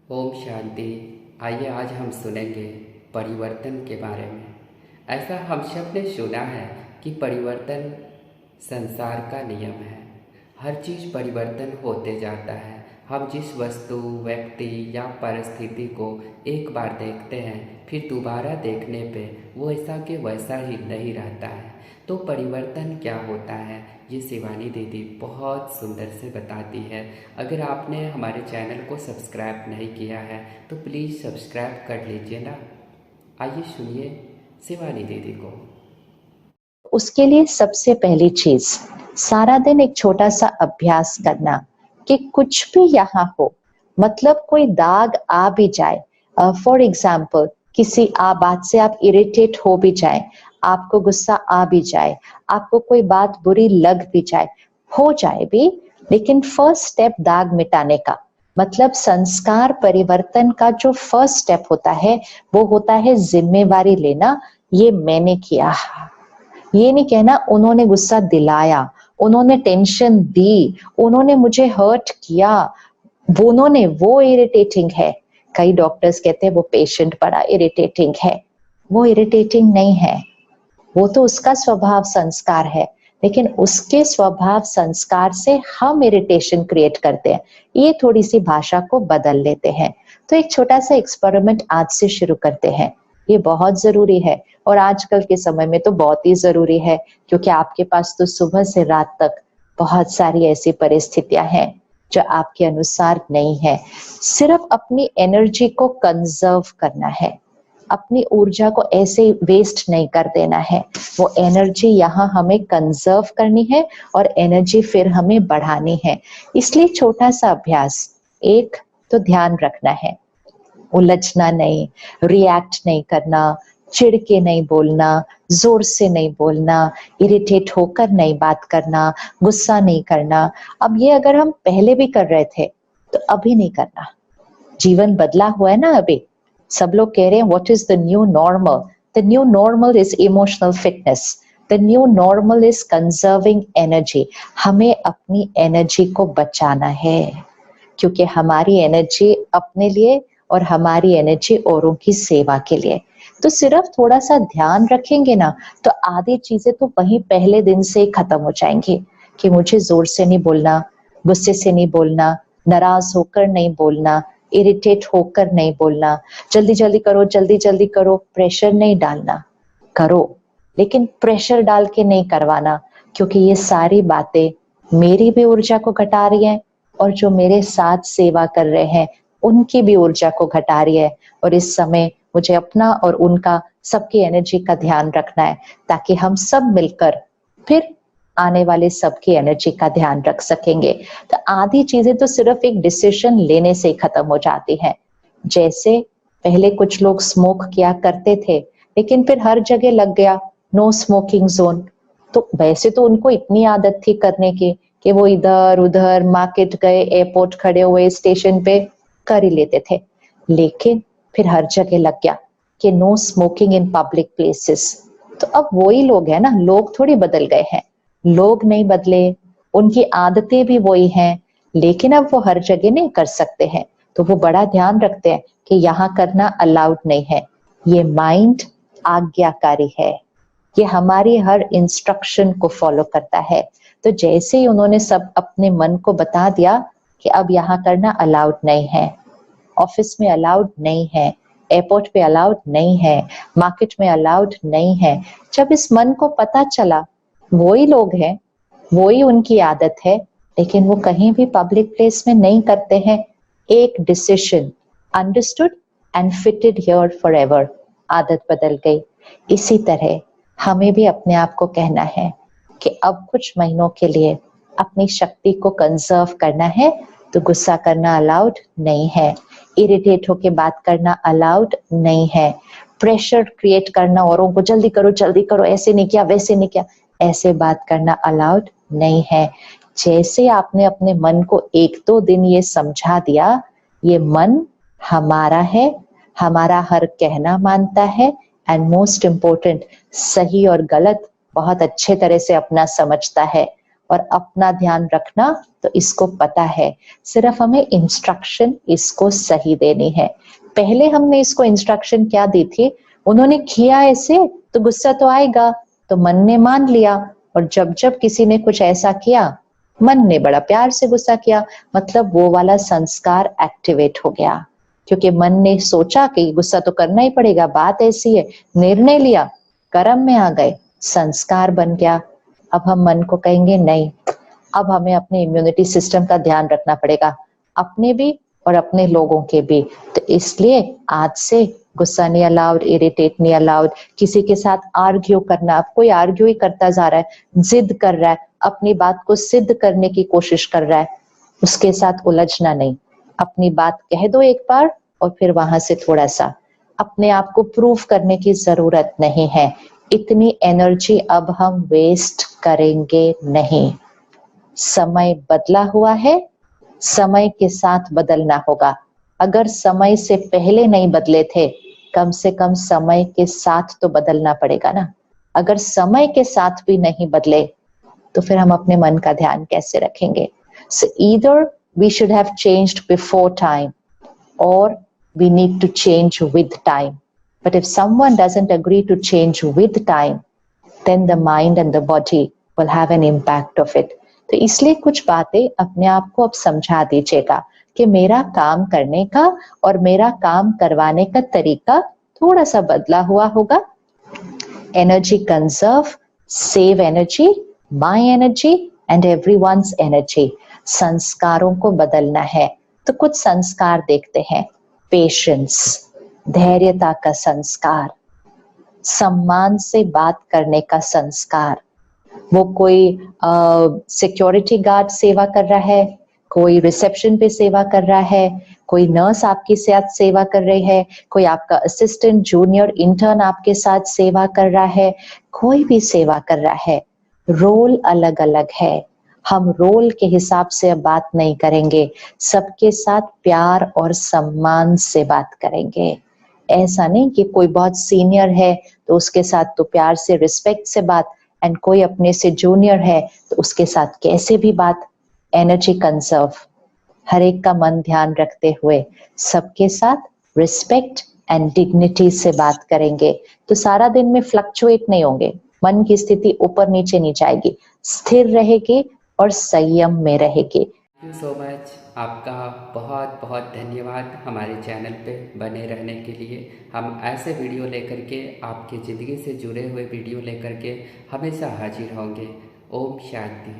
ओम शांति। आइए आज हम सुनेंगे परिवर्तन के बारे में। ऐसा हम सब ने सुना है कि परिवर्तन संसार का नियम है। हर चीज़ परिवर्तन होते जाता है। हम जिस वस्तु, व्यक्ति या परिस्थिति को एक बार देखते हैं, फिर दोबारा देखने पे वो वैसा के वैसा ही नहीं रहता है। तो परिवर्तन क्या होता है, ये शिवानी दीदी बहुत सुंदर से बताती है। अगर आपने हमारे चैनल को सब्सक्राइब नहीं किया है तो प्लीज़ सब्सक्राइब कर लीजिए ना। आइए सुनिए शिवानी दीदी को। उसके लिए सबसे पहली चीज सारा दिन एक छोटा सा अभ्यास करना कि कुछ भी यहाँ हो, मतलब कोई दाग आ भी जाए, फॉर एग्जाम्पल किसी बात से आप इरिटेट हो भी जाए, आपको गुस्सा आ भी जाए, आपको कोई बात बुरी लग भी जाए, हो जाए भी, लेकिन फर्स्ट स्टेप दाग मिटाने का, मतलब संस्कार परिवर्तन का जो फर्स्ट स्टेप होता है वो होता है जिम्मेवारी लेना। ये मैंने किया, ये नहीं कहना उन्होंने गुस्सा दिलाया, उन्होंने टेंशन दी, उन्होंने मुझे हर्ट किया, उन्होंने वो इरिटेटिंग है। कई डॉक्टर्स कहते हैं वो पेशेंट बड़ा इरिटेटिंग है। वो इरिटेटिंग नहीं है, वो तो उसका स्वभाव संस्कार है, लेकिन उसके स्वभाव संस्कार से हम इरिटेशन क्रिएट करते हैं। ये थोड़ी सी भाषा को बदल लेते हैं। तो एक छोटा सा एक्सपेरिमेंट आज से शुरू करते हैं। ये बहुत जरूरी है और आजकल के समय में तो बहुत ही जरूरी है, क्योंकि आपके पास तो सुबह से रात तक बहुत सारी ऐसी परिस्थितियां हैं जो आपके अनुसार नहीं है। सिर्फ अपनी एनर्जी को कंजर्व करना है, अपनी ऊर्जा को ऐसे वेस्ट नहीं कर देना है। वो एनर्जी यहाँ हमें कंजर्व करनी है और एनर्जी फिर हमें बढ़ानी है। इसलिए छोटा सा अभ्यास, एक तो ध्यान रखना है, उलझना नहीं, रिएक्ट नहीं करना, चिढ़ के नहीं बोलना, जोर से नहीं बोलना, इरिटेट होकर नहीं बात करना, गुस्सा नहीं करना। अब ये अगर हम पहले भी कर रहे थे तो अभी नहीं करना। जीवन बदला हुआ है ना अभी। सब लोग कह रहे हैं what is the new normal? The new normal is emotional fitness. The new normal is conserving energy. हमें अपनी एनर्जी को बचाना है, क्योंकि हमारी एनर्जी अपने लिए और हमारी एनर्जी औरों की सेवा के लिए। तो सिर्फ थोड़ा सा ध्यान रखेंगे ना, तो आधी चीजें तो वहीं पहले दिन से ही खत्म हो जाएंगी कि मुझे जोर से नहीं बोलना, गुस्से से नहीं बोलना, नाराज होकर नहीं बोलना, इरिटेट होकर नहीं बोलना, जल्दी जल्दी करो, प्रेशर नहीं डालना। करो, लेकिन प्रेशर डाल के नहीं करवाना, क्योंकि ये सारी बातें मेरी भी ऊर्जा को घटा रही हैं और जो मेरे साथ सेवा कर रहे हैं उनकी भी ऊर्जा को घटा रही है। और इस समय मुझे अपना और उनका, सबकी एनर्जी का ध्यान रखना है, ताकि हम सब मिलकर फिर आने वाले सबकी एनर्जी का ध्यान रख सकेंगे। तो आधी चीजें तो सिर्फ एक डिसीजन लेने से ही खत्म हो जाती हैं। जैसे पहले कुछ लोग स्मोक किया करते थे, लेकिन फिर हर जगह लग गया नो स्मोकिंग जोन। तो वैसे तो उनको इतनी आदत थी करने की कि वो इधर उधर मार्केट गए, एयरपोर्ट खड़े हुए, स्टेशन पे कर ही लेते थे, लेकिन फिर हर जगह लग गया कि no smoking in public places. तो अब वही लोग हैं ना, लोग थोड़ी बदल गए हैं, लोग नहीं बदले, उनकी आदतें भी वही हैं, लेकिन अब वो हर जगह नहीं कर सकते हैं। तो वो बड़ा ध्यान रखते हैं कि यहाँ करना अलाउड नहीं है। ये माइंड आज्ञाकारी है, ये हमारी हर इंस्ट्रक्शन को फॉलो करता है। तो जैसे ही उन्होंने सब अपने मन को बता दिया कि अब यहाँ करना अलाउड नहीं है, ऑफिस में अलाउड नहीं है, एयरपोर्ट पे अलाउड नहीं है, मार्केट में अलाउड नहीं है, जब इस मन को पता चला वही लोग हैं, वही उनकी आदत है, लेकिन वो कहीं भी पब्लिक प्लेस में नहीं करते हैं, एक decision, understood and fitted here forever, आदत बदल गई। इसी तरह हमें भी अपने आप को कहना है कि अब कुछ महीनों के लिए अपनी शक्ति को कंजर्व करना है। तो गुस्सा करना अलाउड नहीं है, इरिटेट होके बात करना अलाउड नहीं है, प्रेशर क्रिएट करना औरों को जल्दी करो, ऐसे नहीं किया, वैसे नहीं किया, ऐसे बात करना अलाउड नहीं है। जैसे आपने अपने मन को एक दो दिन ये समझा दिया, ये मन हमारा है, हमारा हर कहना मानता है, एंड मोस्ट इम्पोर्टेंट, सही और गलत बहुत अच्छे तरह से अपना समझता है। और अपना ध्यान रखना तो इसको पता है, सिर्फ हमें इंस्ट्रक्शन इसको सही देनी है। पहले हमने इसको इंस्ट्रक्शन क्या दी थी, उन्होंने किया ऐसे तो गुस्सा तो आएगा, तो मन ने मान लिया, और जब जब किसी ने कुछ ऐसा किया मन ने बड़ा प्यार से गुस्सा किया, मतलब वो वाला संस्कार एक्टिवेट हो गया, क्योंकि मन ने सोचा कि गुस्सा तो करना ही पड़ेगा, बात ऐसी है, निर्णय लिया, कर्म में आ गए, संस्कार बन गया। अब हम मन को कहेंगे नहीं, अब हमें अपने इम्यूनिटी सिस्टम का ध्यान रखना पड़ेगा, अपने भी और अपने लोगों के भी। तो इसलिए आज से गुस्सा नहीं अलाउड, इरिटेट नहीं अलाउड, किसी के साथ आर्ग्यू करना, अब कोई आर्ग्यू ही करता जा रहा है, जिद कर रहा है, अपनी बात को सिद्ध करने की कोशिश कर रहा है, उसके साथ उलझना नहीं। अपनी बात कह दो एक बार और फिर वहां से थोड़ा सा अपने आप को प्रूव करने की जरूरत नहीं है। इतनी एनर्जी अब हम वेस्ट करेंगे नहीं। समय बदला हुआ है, समय के साथ बदलना होगा। अगर समय से पहले नहीं बदले थे, कम से कम समय के साथ तो बदलना पड़ेगा ना। अगर समय के साथ भी नहीं बदले तो फिर हम अपने मन का ध्यान कैसे रखेंगे? So either we should have changed before time or we need to change with time. But if someone doesn't agree to change with time, then the mind and the body will have an impact of it. तो इसलिए कुछ बातें अपने आप को अब समझा दीजिएगा कि मेरा काम करने का और मेरा काम करवाने का तरीका थोड़ा सा बदला हुआ होगा। Energy conserve, save energy, my energy and everyone's energy. संस्कारों को बदलना है तो कुछ संस्कार देखते हैं। पेशेंस, धैर्यता का संस्कार, सम्मान से बात करने का संस्कार। वो कोई सिक्योरिटी गार्ड सेवा कर रहा है, कोई रिसेप्शन पे सेवा कर रहा है, कोई नर्स आपके साथ सेवा कर रही है, कोई आपका असिस्टेंट जूनियर इंटर्न आपके साथ सेवा कर रहा है, कोई भी सेवा कर रहा है, रोल अलग अलग है। हम रोल के हिसाब से अब बात नहीं करेंगे, सबके साथ प्यार और सम्मान से बात करेंगे। ऐसा नहीं कि कोई बहुत सीनियर है तो उसके साथ तो प्यार से रिस्पेक्ट से बात, एंड कोई अपने से जूनियर है तो उसके साथ कैसे भी बात। एनर्जी कंजर्व, हर एक का मन ध्यान रखते हुए सबके साथ रिस्पेक्ट एंड डिग्निटी से बात करेंगे तो सारा दिन में फ्लक्चुएट नहीं होंगे, मन की स्थिति ऊपर नीचे नहीं जाएगी, स्थिर रहेगी और संयम में रहेगी। थैंक यू सो मच, आपका बहुत बहुत धन्यवाद हमारे चैनल पे बने रहने के लिए। हम ऐसे वीडियो लेकर के आपकी ज़िंदगी से जुड़े हुए वीडियो लेकर के हमेशा हाजिर होंगे। ओम शांति।